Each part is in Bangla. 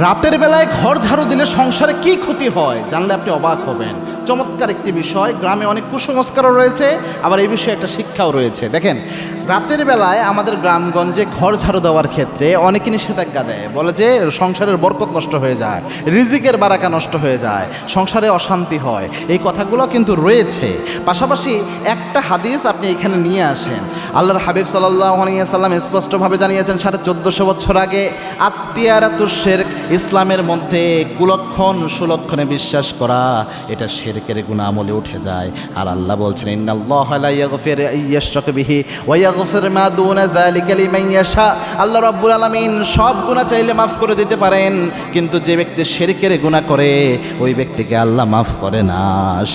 রাতের বেলায় ঘর ঝাড়ু দিলে সংসারে কি ক্ষতি হয় জানলে আপনি অবাক হবেন। চমৎকার একটি বিষয়। গ্রামে অনেক কুসংস্কারও রয়েছে, আবার এই বিষয়ে একটা শিক্ষাও রয়েছে। দেখেন, রাতের বেলায় আমাদের গ্রামগঞ্জে ঘর ঝাড়ু দেওয়ার ক্ষেত্রে অনেকে নিষেধাজ্ঞা দেয়, বলে যে সংসারের বরকত নষ্ট হয়ে যায়, রিজিকের বারাকা নষ্ট হয়ে যায়, সংসারে অশান্তি হয়। এই কথাগুলো কিন্তু রয়েছে। পাশাপাশি একটা হাদিস আপনি এখানে নিয়ে আসেন। আল্লাহর হাবিব সাল্লাল্লাহু আলাইহি ওয়াসাল্লাম স্পষ্টভাবে জানিয়েছেন 1450 বছর আগে, আত্মীয়ারাতুশ শিরক, ইসলামের মধ্যে কুলক্ষণ সুলক্ষণে বিশ্বাস করা এটা শিরকের গুনাহ আমলে উঠে যায়। আর আল্লাহ বলছেন, ইন্নাল্লাহা লা ইয়াগফিরু আইয়াশরাকা বিহি ওয়া ইয়াগফির মা দুনা যালিকা লিমান ইয়াশা। আল্লাহ রাব্বুল আলামিন সব গুনাহ চাইলে মাফ করে দিতে পারেন, কিন্তু যে ব্যক্তি শিরকের গুনাহ করে ওই ব্যক্তিকে আল্লাহ মাফ করে না।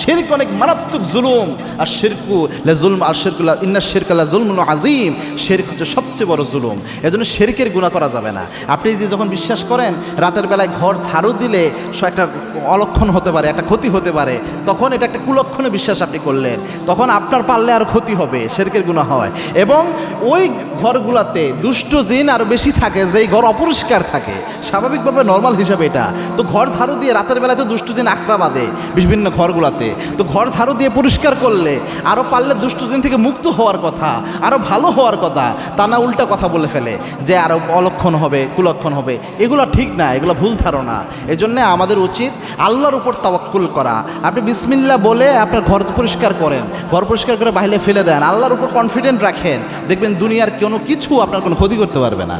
শিরক অনেক মারাত্মক জুলুম। আর শিরকু লা জুলম, আর শিরকু লা ইন্নাশ শিরকা লা জুলমুন আযীম। শিরক হচ্ছে সবচেয়ে বড় জুলুম। এজন্য শিরকের গুনাহ করা যাবে না। আপনি যে যখন বিশ্বাস করেন রাতের বেলায় ঘর ঝাড়ু দিলে একটা অলক্ষণ হতে পারে, একটা ক্ষতি হতে পারে, তখন এটা একটা কুলক্ষণে বিশ্বাস আপনি করলেন, তখন আপনার পারলে আর ক্ষতি হবে, শিরকের গুনাহ হয়। এবং ওই ঘরগুলোতে দুষ্ট জিন আরও বেশি থাকে, যেই ঘর অপরিষ্কার থাকে, স্বাভাবিকভাবে নর্মাল হিসাবে এটা। তো ঘর ঝাড়ু দিয়ে রাতের বেলায় তো দুষ্ট জিন আঁকড়া বাঁধে বিভিন্ন ঘরগুলোতে। তো ঘর ঝাড়ু দিয়ে পরিষ্কার করলে আরও পারলে দুষ্ট জিন থেকে মুক্ত হওয়ার কথা, আরও ভালো হওয়ার কথা, তা না উল্টা কথা বলে ফেলে যে আরও অলক্ষণ হবে, কুলক্ষণ হবে। এগুলো ঠিক না, এগুলো ভুল ধারণা। এজন্য আমাদের উচিত আল্লাহর উপর তাওয়াক্কুল করা। আপনি বিসমিল্লাহ বলে আপনার ঘর পরিষ্কার করেন, ঘর পরিষ্কার করে বাইরে ফেলে দেন, আল্লাহর উপর কনফিডেন্ট রাখেন, দেখবেন দুনিয়ার কোনো কিছু আপনার কোনো ক্ষতি করতে পারবে না।